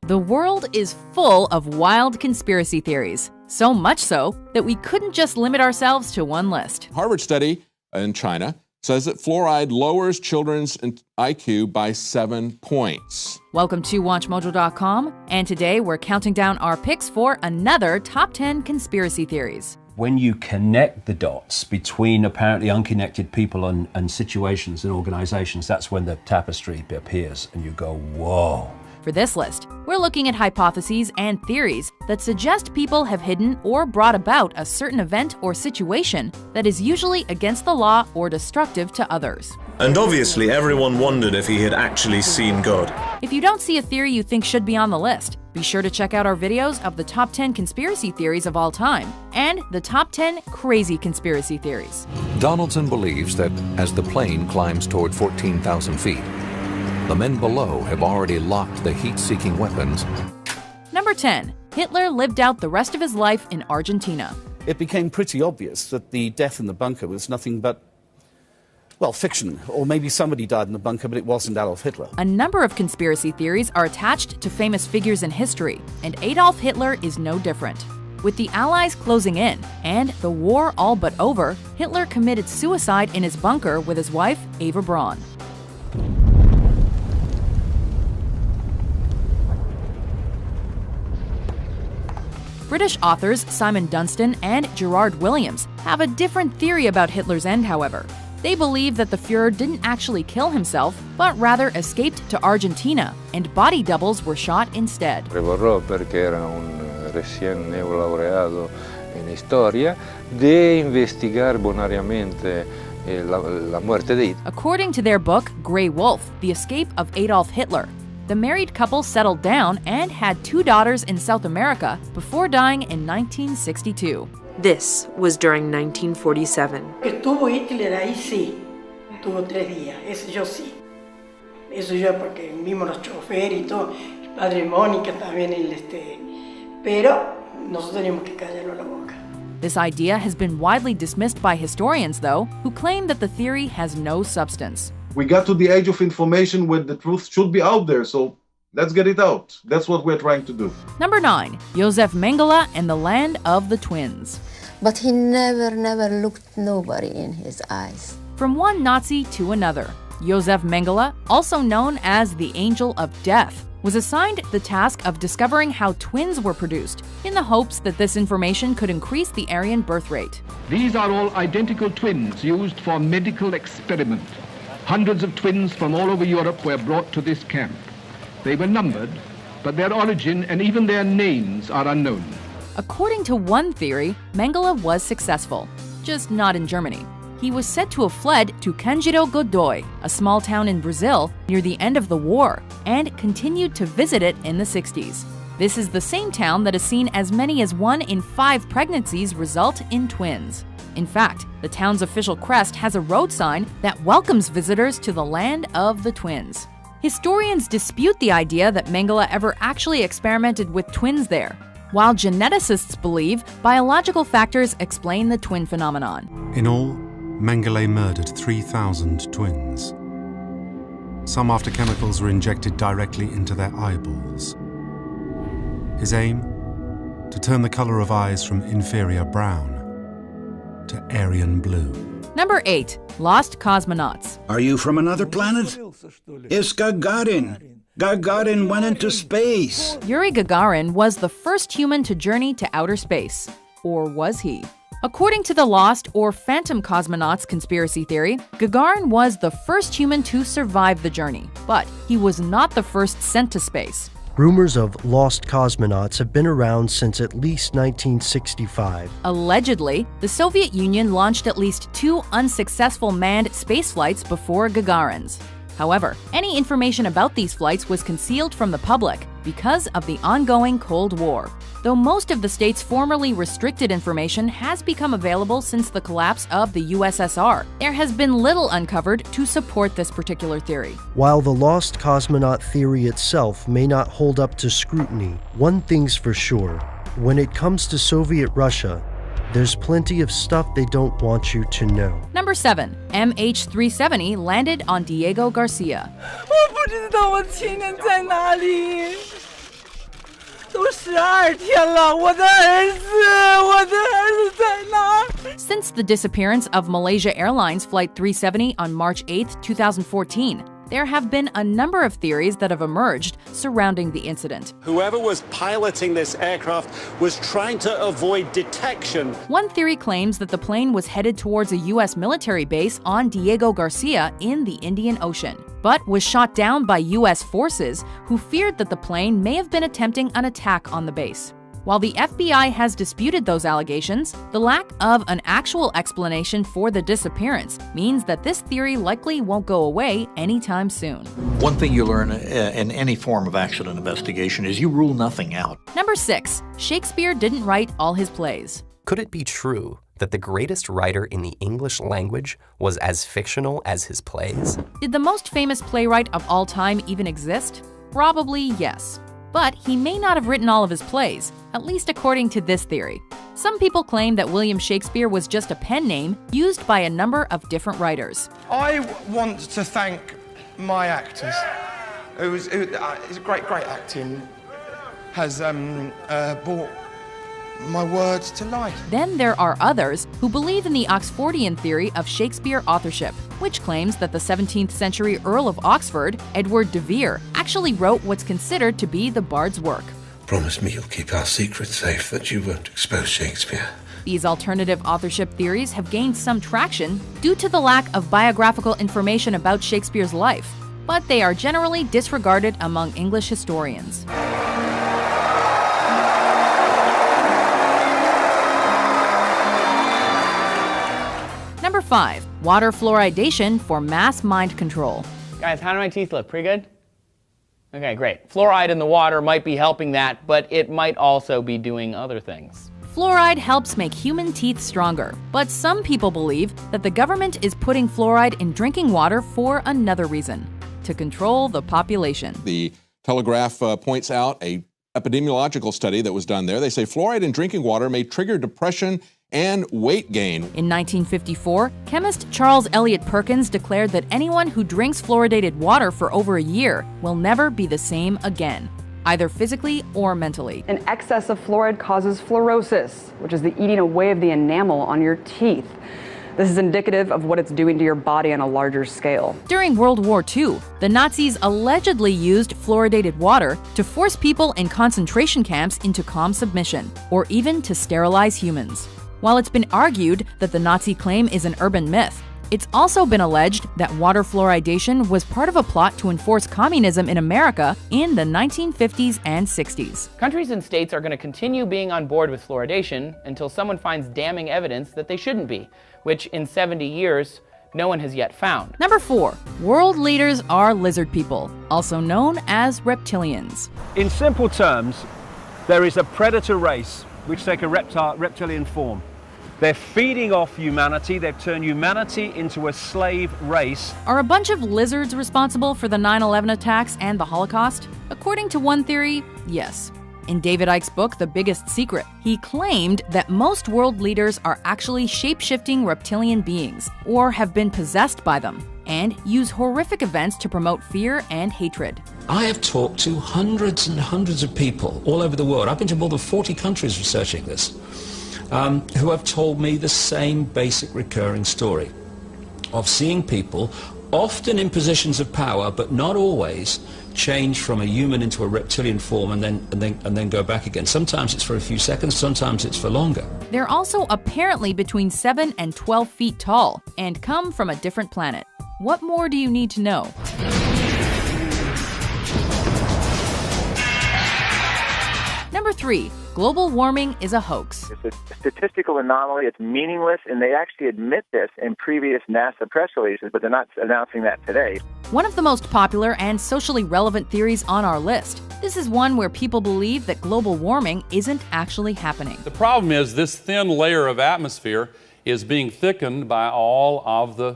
The world is full of wild conspiracy theories, so much so that we couldn't just limit ourselves to one list. Harvard study in China says that fluoride lowers children's IQ by 7 points. Welcome to WatchMojo.com, and today we're counting down our picks for another top 10 conspiracy theories. When you connect the dots between apparently unconnected people and situations and organizations, that's when the tapestry appears and you go, whoa. For this list, we're looking at hypotheses and theories that suggest people have hidden or brought about a certain event or situation that is usually against the law or destructive to others. And obviously everyone wondered if he had actually seen God. If you don't see a theory you think should be on the list, be sure to check out our videos of the top 10 conspiracy theories of all time and the top 10 crazy conspiracy theories. Donaldson believes that as the plane climbs toward 14,000 feet, the men below have already locked the heat-seeking weapons. Number 10. Hitler lived out the rest of his life in Argentina. It became pretty obvious that the death in the bunker was nothing but, well, fiction. Or maybe somebody died in the bunker, but it wasn't Adolf Hitler. A number of conspiracy theories are attached to famous figures in history, and Adolf Hitler is no different. With the Allies closing in and the war all but over, Hitler committed suicide in his bunker with his wife, Eva Braun. British authors Simon Dunstan and Gerard Williams have a different theory about Hitler's end, however. They believe that the Fuhrer didn't actually kill himself, but rather escaped to Argentina, and body doubles were shot instead. Prevorrò, perché era un recién neolaureado en historia, de investigar bonariamente la muerte de Hitler. According to their book, Grey Wolf, The Escape of Adolf Hitler, the married couple settled down and had 2 daughters in South America before dying in 1962. This was during 1947. Estuvo Hitler ahí, sí. Tuvo 3 días. Eso yo sí. Eso yo porque vimos los choferes y todo. El padre Mónica también, pero nosotros teníamos que callarlo la boca. This idea has been widely dismissed by historians, though, who claim that the theory has no substance. We got to the age of information where the truth should be out there, so let's get it out. That's what we're trying to do. Number 9. Josef Mengele and the Land of the Twins. But he never looked nobody in his eyes. From one Nazi to another, Josef Mengele, also known as the Angel of Death, was assigned the task of discovering how twins were produced, in the hopes that this information could increase the Aryan birth rate. These are all identical twins used for medical experiment. Hundreds of twins from all over Europe were brought to this camp. They were numbered, but their origin and even their names are unknown. According to one theory, Mengele was successful, just not in Germany. He was said to have fled to Candido Godoy, a small town in Brazil near the end of the war, and continued to visit it in the 60s. This is the same town that has seen as many as 1 in 5 pregnancies result in twins. In fact, the town's official crest has a road sign that welcomes visitors to the Land of the Twins. Historians dispute the idea that Mengele ever actually experimented with twins there, while geneticists believe biological factors explain the twin phenomenon. In all, Mengele murdered 3,000 twins. Some after chemicals were injected directly into their eyeballs. His aim? To turn the color of eyes from inferior brown to Aryan blue. Number 8. Lost Cosmonauts. Are you from another planet? It's Gagarin. Gagarin went into space. Yuri Gagarin was the first human to journey to outer space. Or was he? According to the Lost or Phantom Cosmonauts conspiracy theory, Gagarin was the first human to survive the journey, but he was not the first sent to space. Rumors of lost cosmonauts have been around since at least 1965. Allegedly, the Soviet Union launched at least 2 unsuccessful manned spaceflights before Gagarin's. However, any information about these flights was concealed from the public because of the ongoing Cold War. Though most of the state's formerly restricted information has become available since the collapse of the USSR, there has been little uncovered to support this particular theory. While the lost cosmonaut theory itself may not hold up to scrutiny, one thing's for sure. When it comes to Soviet Russia, there's plenty of stuff they don't want you to know. Number 7. MH370 landed on Diego Garcia. Since the disappearance of Malaysia Airlines Flight 370 on March 8, 2014, there have been a number of theories that have emerged surrounding the incident. Whoever was piloting this aircraft was trying to avoid detection. One theory claims that the plane was headed towards a U.S. military base on Diego Garcia in the Indian Ocean, but was shot down by U.S. forces who feared that the plane may have been attempting an attack on the base. While the FBI has disputed those allegations, the lack of an actual explanation for the disappearance means that this theory likely won't go away anytime soon. One thing you learn in any form of accident investigation is you rule nothing out. Number 6. Shakespeare didn't write all his plays. Could it be true that the greatest writer in the English language was as fictional as his plays? Did the most famous playwright of all time even exist? Probably yes. But he may not have written all of his plays, at least according to this theory. Some people claim that William Shakespeare was just a pen name used by a number of different writers. I want to thank my actors. It's great acting has brought my words to life. Then there are others who believe in the Oxfordian theory of Shakespeare authorship, which claims that the 17th century Earl of Oxford, Edward de Vere, actually wrote what's considered to be the Bard's work. Promise me you'll keep our secret safe, that you won't expose Shakespeare. These alternative authorship theories have gained some traction due to the lack of biographical information about Shakespeare's life, but they are generally disregarded among English historians. Number 5. Water fluoridation for mass mind control. Guys, how do my teeth look? Pretty good? Okay, great. Fluoride in the water might be helping that, but it might also be doing other things. Fluoride helps make human teeth stronger, but some people believe that the government is putting fluoride in drinking water for another reason: to control the population. The Telegraph points out a epidemiological study that was done there. They say fluoride in drinking water may trigger depression and weight gain. In 1954, chemist Charles Eliot Perkins declared that anyone who drinks fluoridated water for over a year will never be the same again, either physically or mentally. An excess of fluoride causes fluorosis, which is the eating away of the enamel on your teeth. This is indicative of what it's doing to your body on a larger scale. During World War II, the Nazis allegedly used fluoridated water to force people in concentration camps into calm submission, or even to sterilize humans. While it's been argued that the Nazi claim is an urban myth, it's also been alleged that water fluoridation was part of a plot to enforce communism in America in the 1950s and 60s. Countries and states are going to continue being on board with fluoridation until someone finds damning evidence that they shouldn't be, which in 70 years, no one has yet found. Number 4. World leaders are lizard people, also known as reptilians. In simple terms, there is a predator race which take a reptilian form. They're feeding off humanity. They've turned humanity into a slave race. Are a bunch of lizards responsible for the 9/11 attacks and the Holocaust? According to one theory, yes. In David Icke's book, The Biggest Secret, he claimed that most world leaders are actually shape-shifting reptilian beings, or have been possessed by them, and use horrific events to promote fear and hatred. I have talked to hundreds and hundreds of people all over the world. I've been to more than 40 countries researching this, who have told me the same basic recurring story of seeing people, often in positions of power, but not always, change from a human into a reptilian form and then go back again. Sometimes it's for a few seconds, sometimes it's for longer. They're also apparently between 7 and 12 feet tall and come from a different planet. What more do you need to know? Number 3. Global warming is a hoax. It's a statistical anomaly. It's meaningless, and they actually admit this in previous NASA press releases, but they're not announcing that today. One of the most popular and socially relevant theories on our list. This is one where people believe that global warming isn't actually happening. The problem is this thin layer of atmosphere is being thickened by all of the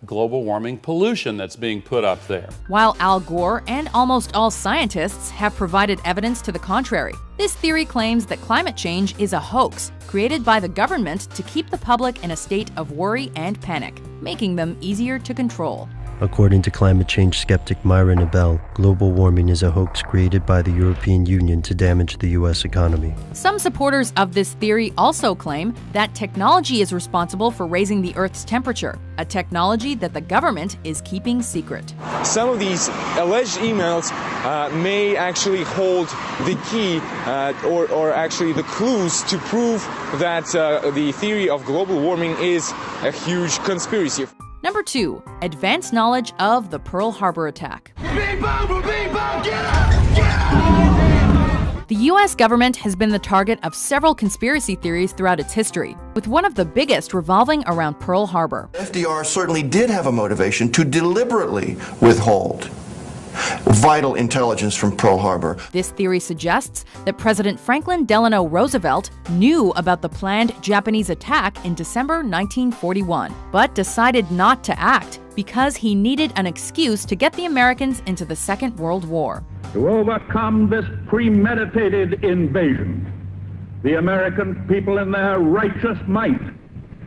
global warming pollution that's being put up there. While Al Gore and almost all scientists have provided evidence to the contrary, this theory claims that climate change is a hoax created by the government to keep the public in a state of worry and panic, making them easier to control. According to climate change skeptic Myra Nabel, global warming is a hoax created by the European Union to damage the U.S. economy. Some supporters of this theory also claim that technology is responsible for raising the Earth's temperature, a technology that the government is keeping secret. Some of these alleged emails may actually hold the key or actually the clues to prove that the theory of global warming is a huge conspiracy. Number 2, advanced knowledge of the Pearl Harbor attack. The U.S. government has been the target of several conspiracy theories throughout its history, with one of the biggest revolving around Pearl Harbor. FDR certainly did have a motivation to deliberately withhold vital intelligence from Pearl Harbor. This theory suggests that President Franklin Delano Roosevelt knew about the planned Japanese attack in December 1941, but decided not to act because he needed an excuse to get the Americans into the Second World War. To overcome this premeditated invasion, the American people in their righteous might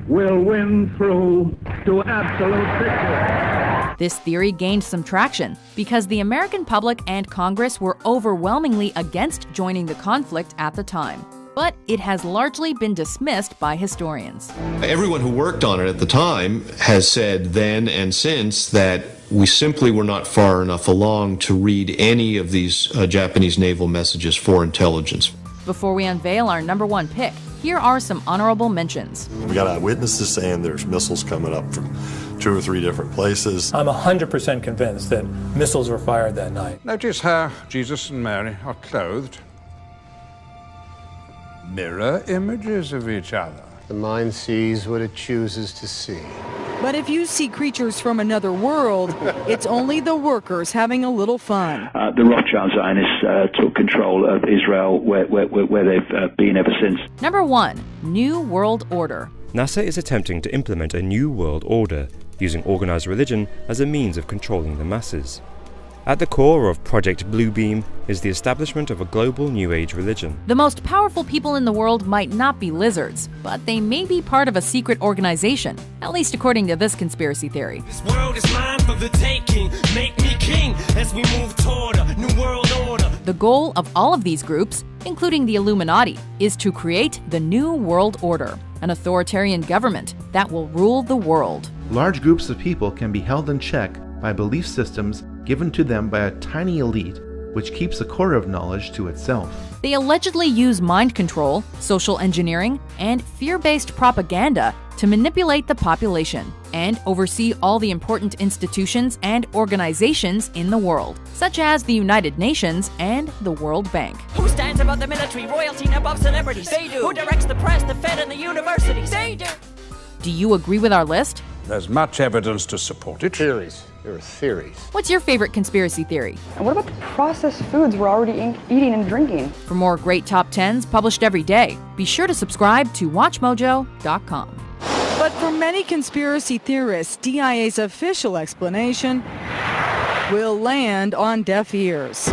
will win through to absolute victory. This theory gained some traction because the American public and Congress were overwhelmingly against joining the conflict at the time. But it has largely been dismissed by historians. Everyone who worked on it at the time has said then and since that we simply were not far enough along to read any of these Japanese naval messages for intelligence. Before we unveil our number 1 pick, here are some honorable mentions. We got eyewitnesses saying there's missiles coming up from 2 or 3 different places. I'm 100% convinced that missiles were fired that night. Notice how Jesus and Mary are clothed. Mirror images of each other. The mind sees what it chooses to see. But if you see creatures from another world, it's only the workers having a little fun. The Rothschild Zionists took control of Israel, where they've been ever since. Number 1, New World Order. NASA is attempting to implement a new world order, using organized religion as a means of controlling the masses. At the core of Project Bluebeam is the establishment of a global New Age religion. The most powerful people in the world might not be lizards, but they may be part of a secret organization, at least according to this conspiracy theory. This world is mine for the taking. Make me king as we move toward a new world order. The goal of all of these groups, including the Illuminati, is to create the New World Order, an authoritarian government that will rule the world. Large groups of people can be held in check by belief systems given to them by a tiny elite, which keeps the core of knowledge to itself. They allegedly use mind control, social engineering, and fear-based propaganda to manipulate the population and oversee all the important institutions and organizations in the world, such as the United Nations and the World Bank. Who stands above the military, royalty, and above celebrities? They do. Who directs the press, the Fed, and the universities? They do. Do you agree with our list? There's much evidence to support it. Theories. There are theories. What's your favorite conspiracy theory? And what about the processed foods we're already eating and drinking? For more great top 10s published every day, be sure to subscribe to WatchMojo.com. But for many conspiracy theorists, DIA's official explanation will land on deaf ears.